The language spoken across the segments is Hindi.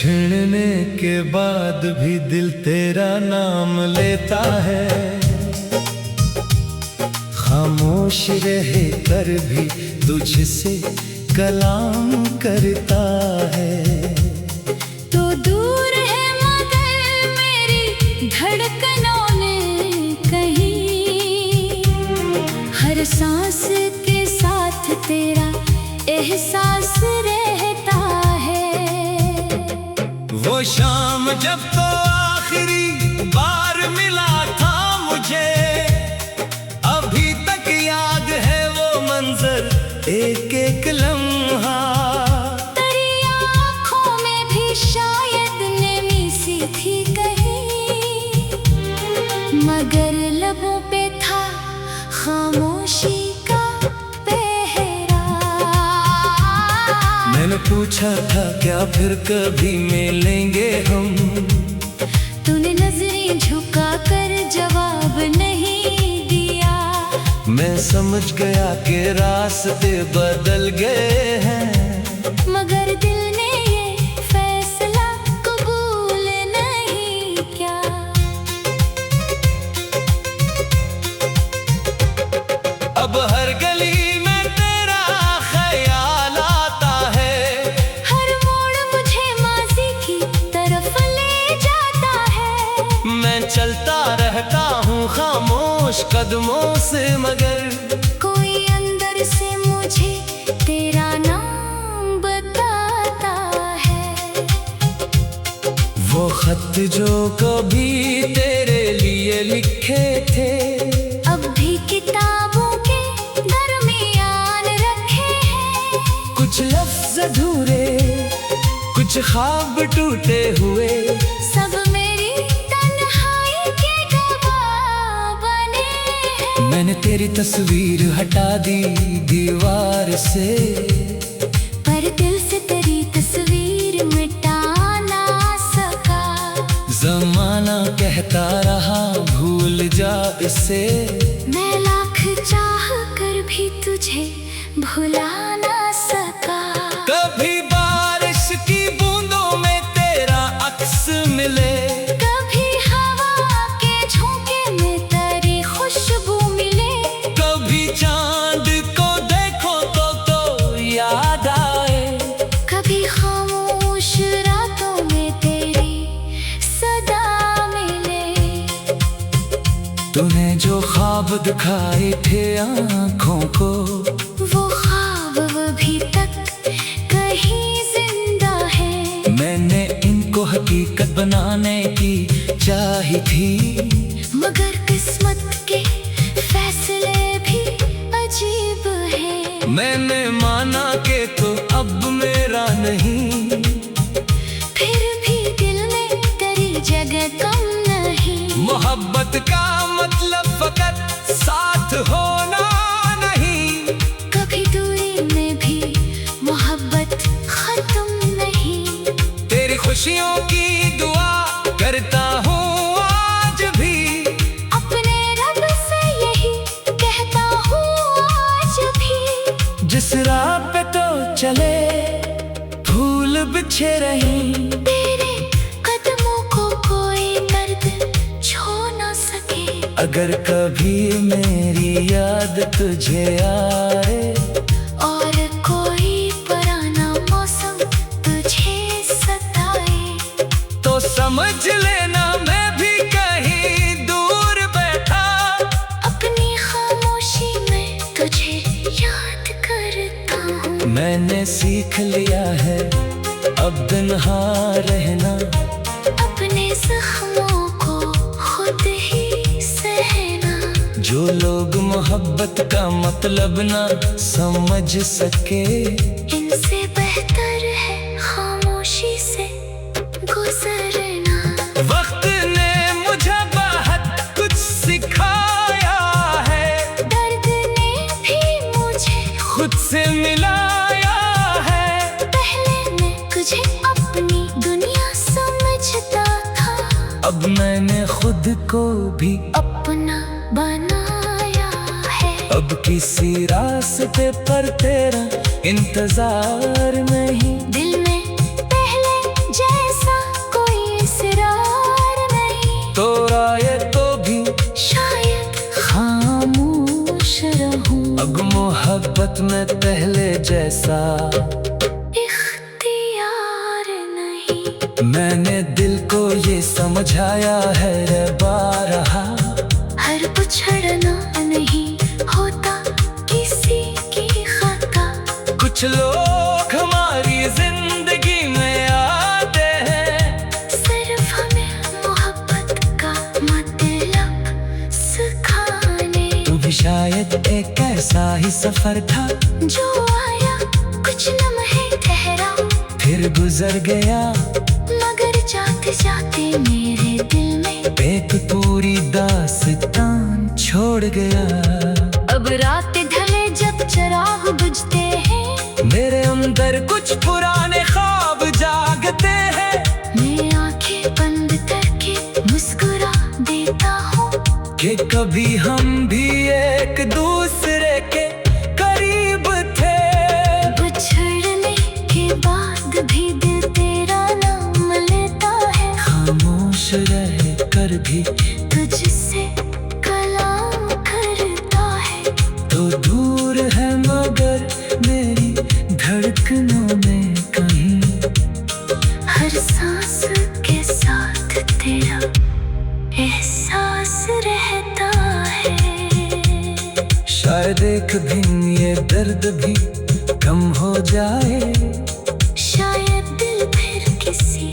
छीनने के बाद भी दिल तेरा नाम लेता है, खामोश रह कर भी तुझसे कलाम करता है। तो दूर है मगर मेरी धड़कनों ने कहीं, हर सांस के साथ तेरा एहसास रहता है। वो शाम जब तो आखिरी बार मिला था मुझे, अभी तक याद है वो मंजर, एक एक लम्हा। तेरी आँखों में भी शायद नमी सी थी कहीं, मगर लबों पे था खामोशी का पहरा। मैंने पूछा था क्या फिर कभी मिलेंगे हम, तूने नजरें झुका कर जवाब नहीं दिया। मैं समझ गया कि रास्ते बदल गए हैं, मगर दिल ने ये फैसला कबूल नहीं किया। अब हर गली में तेरा ख्याल आता है, हर मोड़ मुझे माजी की तरफ ले जाता है। मैं चलता रहता हूँ खामोश कदमों से, मगर कोई अंदर से मुझे तेरा नाम बताता है। वो खत जो कभी तेरे लिए लिखे थे, अब भी किताबों के दरमियान रखे हैं। कुछ लफ्ज अधूरे, कुछ ख्वाब टूटे हुए, सब मेरी तन्हाई के गवाह बने हैं। मैंने तेरी तस्वीर हटा दी दीवार से, पर दिल से तेरी तस्वीर मिटा ना सका। जमाना कहता रहा भूल जा इसे, मैं लाख चाह कर भी तुझे भुला ना सका। कभी बारिश की बूंदों में तेरा अक्स मिले, कभी हवा के झोंके में तेरी खुशबू मिले। कभी चांद को देखो तो याद आए, कभी खामोश रातों में तेरी सदा मिले। तूने जो ख्वाब दिखाए थे आँखों को, वो ख्वाब अभी तक कहीं जिंदा है। मैंने इनको हकीकत बनाने की चाही थी, मगर किस्मत के फैसले भी अजीब हैं। मैंने माना कि तो अब मेरा नहीं, फिर भी दिल में तेरी जगह कम नहीं। मोहब्बत का मतलब फकत साथ होना नहीं, कभी दूरी में भी मोहब्बत खत्म नहीं। तेरी खुशियों की दुआ करता हूँ आज भी, अपने रब से यही कहता हूँ आज भी। जिस राह पे तो चले फूल बिछे रहीं, तेरे कदमों को कोई दर्द छू ना सके। अगर कभी मेरी याद तुझे आए, और कोई पुराना मौसम तुझे सताए, तो समझ लेना मैं भी कहीं दूर बैठा, अपनी खामोशी में तुझे याद करता हूँ। मैंने सीख लिया है अब तन्हा रहना, अपने जख्मों को खुद ही सहना। जो लोग मोहब्बत का मतलब ना समझ सके, इनसे बेहतर है खामोशी से गुजरना। वक्त ने मुझे बहुत कुछ सिखाया है, दर्द ने भी मुझे खुद से मिलाया है। पहले मैं तुझे अपनी दुनिया समझता था, अब मैंने खुद को भी अपना बनाया है। अब किसी रास्ते पर तेरा इंतजार नहीं, दिल में पहले जैसा हूँ। अब मोहब्बत में पहले जैसा इख्तियार नहीं। मैंने दिल को ये समझाया है रे बारहा, हर उछड़ना नहीं होता किसी की खता। कुछ लोग हमारी जिंदगी में आते हैं, सिर्फ हमें मोहब्बत का मतलब सिखाने। तू भी शायद एक ऐसा ही सफर था जो आया कुछ लम्हे ठहरा, फिर गुजर गया, मगर जाते जाते मेरे दिल में एक पूरी दास्तान छोड़ गया। अब रात ढले जब चिराग बुझते हैं, मेरे अंदर कुछ पुराने ख्वाब जागते हैं। मैं आंखें बंद करके मुस्कुरा देता हूँ कि कभी हम भी एक दूसरे के करीब थे। बिछड़ने के बाद भी दिल तेरा नाम लेता है, खामोश रह कर भी तुझसे कलाम करता है। तो दूर है मगर मेरी धड़कनों में कहीं, हर सांस के साथ तेरा एहसास रहता है। शायद एक दिन ये दर्द भी कम हो जाए, शायद दिल फिर किसी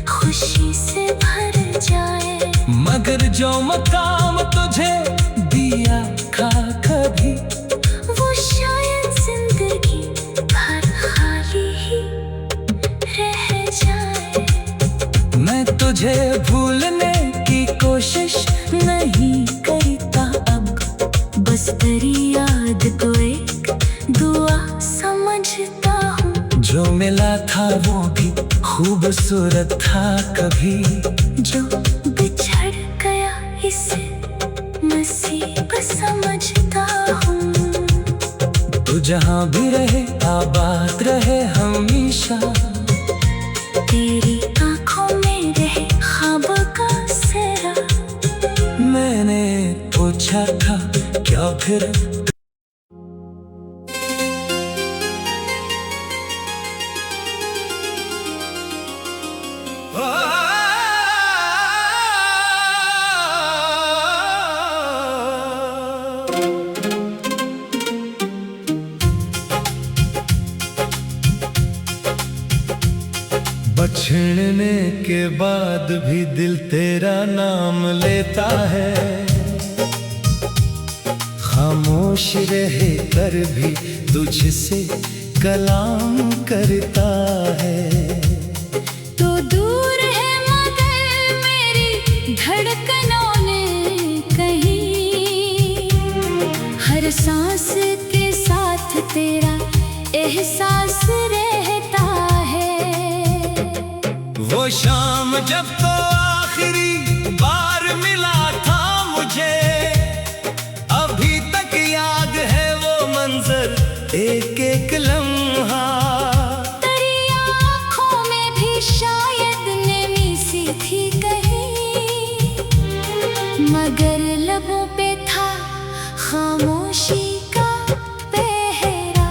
खुशी से भर जाए। मगर जो मकाम तुझे दिया था कभी, वो शायद जिंदगी भर खाली ही रह जाए। मैं तुझे भूलने की कोशिश नहीं करता अब, बस तेरी याद को एक दुआ समझता हूँ। जो मिला था वो भी खूबसूरत था कभी, जो बिछड़ गया इसे नसीब समझता हूँ। तू जहाँ भी रहे आबाद रहे हमेशा, तेरी आंखों में रहे ख्वाब का सेरा। मैंने पूछा था क्या फिर बछड़ने के बाद भी दिल तेरा नाम लेता है, खामोश रहे कर भी तुझसे कलाम करता है। तो दूर है मगर मेरी धड़कनों में कहीं, हर सांस के साथ तेरा एहसास रहता है। वो शाम जब तो आखिरी बार मिला था मुझे, अभी तक याद है वो मंजर एक एक लम्हा। तेरी आँखों में भी शायद नमी सी थी कहीं, मगर लबों पे था खामोशी का पहरा।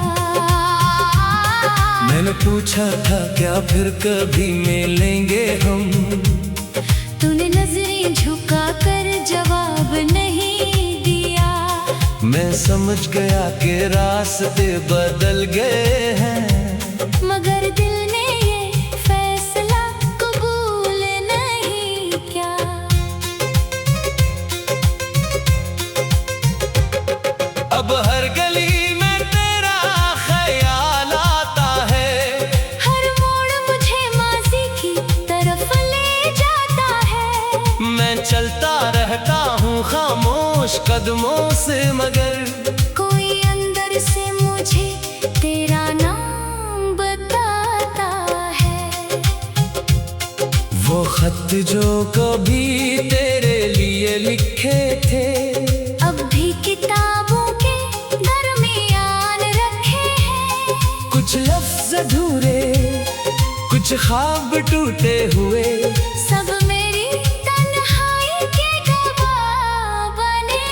मैंने पूछा था क्या फिर कभी मिलेंगे हम, तूने नजरें झुका कर जवाब नहीं दिया। मैं समझ गया कि रास्ते बदल गए हैं, मगर दिल ने ये फैसला कबूल नहीं किया। अब हर गली में तेरा ख्याल आता है, हर मोड़ मुझे माजी की तरफ ले जाता है। मैं चलता रहता हूँ खामोश कदमों से, मगर कोई अंदर से मुझे तेरा नाम बताता है। वो खत जो कभी तेरे लिए लिखे थे, अब भी किताबों के दरमियान रखे हैं। कुछ लफ्ज अधूरे कुछ ख्वाब टूटे हुए, सब मेरी तन्हाई के गवाह बने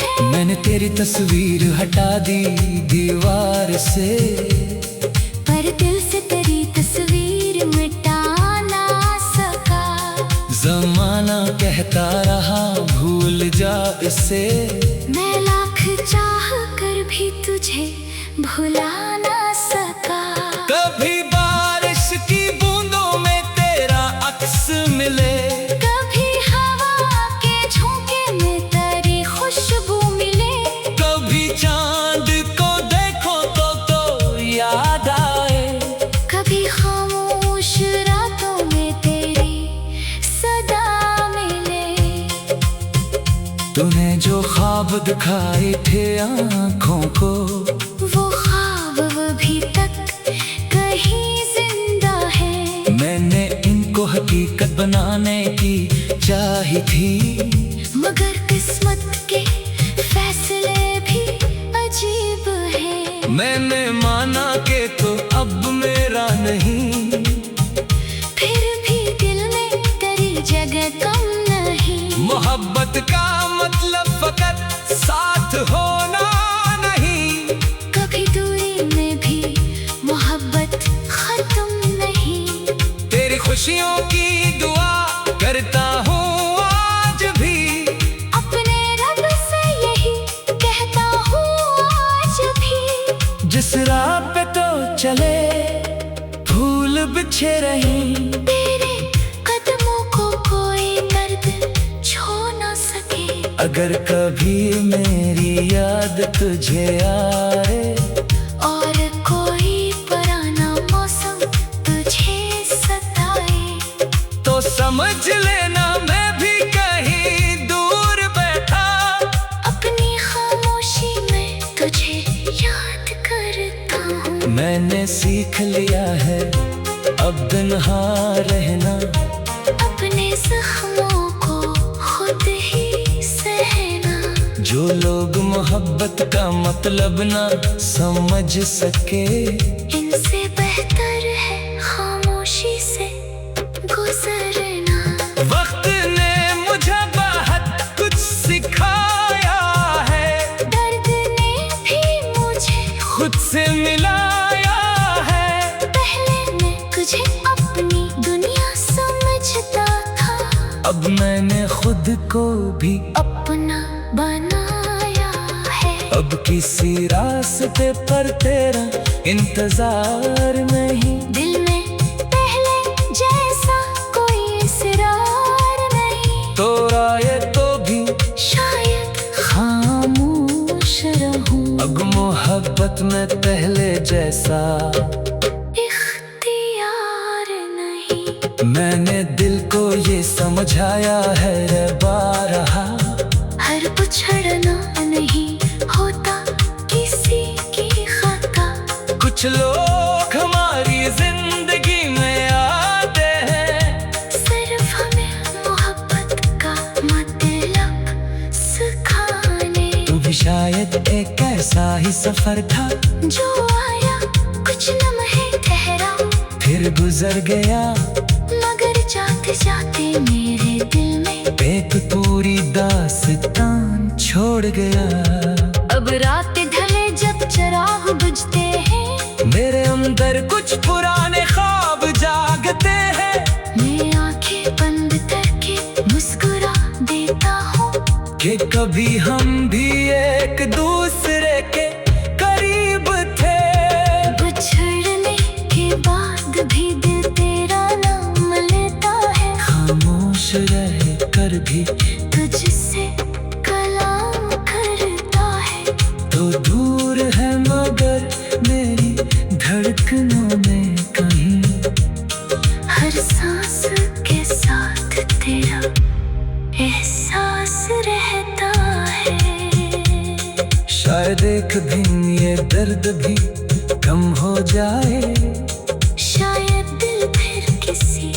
हैं। मैंने तेरी तस्वीर हटा दी दीवार से, पर दिल से तेरी तस्वीर मिटा ना सका। जमाना कहता रहा भूल जा इसे, मैं लाख चाह कर भी तुझे भुला ना सका। कभी बारिश की बूंदों में तेरा अक्स मिले, कभी हवा के झोंके में तेरी खुशबू मिले। कभी चांद को देखो तो याद आए, कभी खामोश रातों में तेरी सदा मिले। तूने जो ख्वाब दिखाए थे आँखों को, वो ख्वाब अभी तक कहीं जिंदा है। मैंने इनको हकीकत बनाने की चाही थी, मगर किस्मत के फैसले भी अजीब हैं। मैंने माना कि तो अब मेरा नहीं, फिर भी दिल में तेरी जगह कम नहीं। मोहब्बत का मतलब फकत साथ होना नहीं, कभी दूरी में भी मोहब्बत खत्म नहीं। तेरी खुशियों की दुआ करता हूँ आज भी, अपने रब से यही कहता हूँ आज भी। जिस राह पे तो चले फूल बिछे रहीं, तेरे कदमों को कोई दर्द छू ना सके। अगर कभी मेरी याद तुझे आए, और कोई पुराना मौसम तुझे सताए, तो समझ लेना मैं भी कहीं दूर बैठा, अपनी खामोशी में तुझे याद करता हूँ। मैंने सीख लिया है अब तन्हा रहना, अपने जख्मों को खुद ही सहना। जो लोग मोहब्बत का मतलब ना समझ सके, इनसे बेहतर है खामोशी से गुजरना। वक्त ने मुझे बहुत कुछ सिखाया है, दर्द ने भी मुझे खुद से मिलाया है। पहले मैं तुझे अपनी दुनिया समझता था, अब मैंने खुद को भी अपना बनाया है। अब किसी रास्ते पर तेरा इंतजार नहीं, दिल में पहले जैसा कोई इसरार नहीं। तो राय तो भी शायद खामोश रहूं, अब मोहब्बत में पहले जैसा इख्तियार नहीं। मैंने दिल को ये समझाया है रे बारहा, हर पुछड़ना नहीं होता किसी की खता। कुछ लोग हमारी जिंदगी में आते हैं, सिर्फ हमें मोहब्बत का मतलब सिखाने। तू भी शायद एक ऐसा ही सफर था, जो आया कुछ लम्हे ठहरा, फिर गुजर गया, मगर जाते जाते मेरे दिल में एक पूरी दास्तान छोड़ गया। अब रात ढले जब चिराग बुझते हैं, मेरे अंदर कुछ पुराने ख्वाब जागते हैं, मैं आंखें बंद करके मुस्कुरा देता हूँ कि कभी हम भी एक दूसरे के करीब थे। बिछड़ने के बाद भी दिल तेरा नाम लेता है, खामोश रह कर भी तुझसे कलाम करता है। तो दूर है मगर मेरी धड़कनों में कहीं, हर सांस के साथ तेरा एहसास रहता है। शायद एक दिन ये दर्द भी कम हो जाए, शायद दिल फिर किसी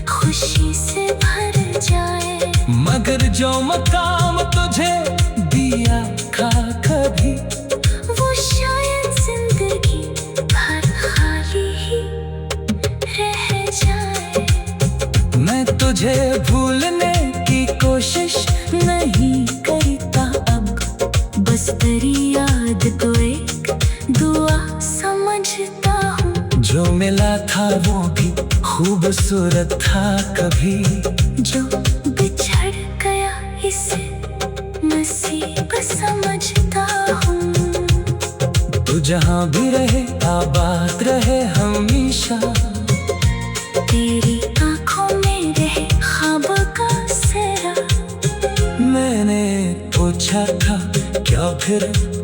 खुशी से भर जाए। मगर जो मकाम तुझे दिया था कभी, वो शायद जिंदगी भर खाली ही रह जाए। मैं तुझे भूलने की कोशिश नहीं करता अब, याद को एक दुआ समझता हूँ। जो मिला था वो भी खूबसूरत था कभी, जो बिछड़ गया इसे नसीब समझता हूँ। तू जहाँ भी रहे आबाद रहे हमेशा, तेरी आंखों में रहे ख्वाब का सेहरा। मैंने पूछा था क्या फिर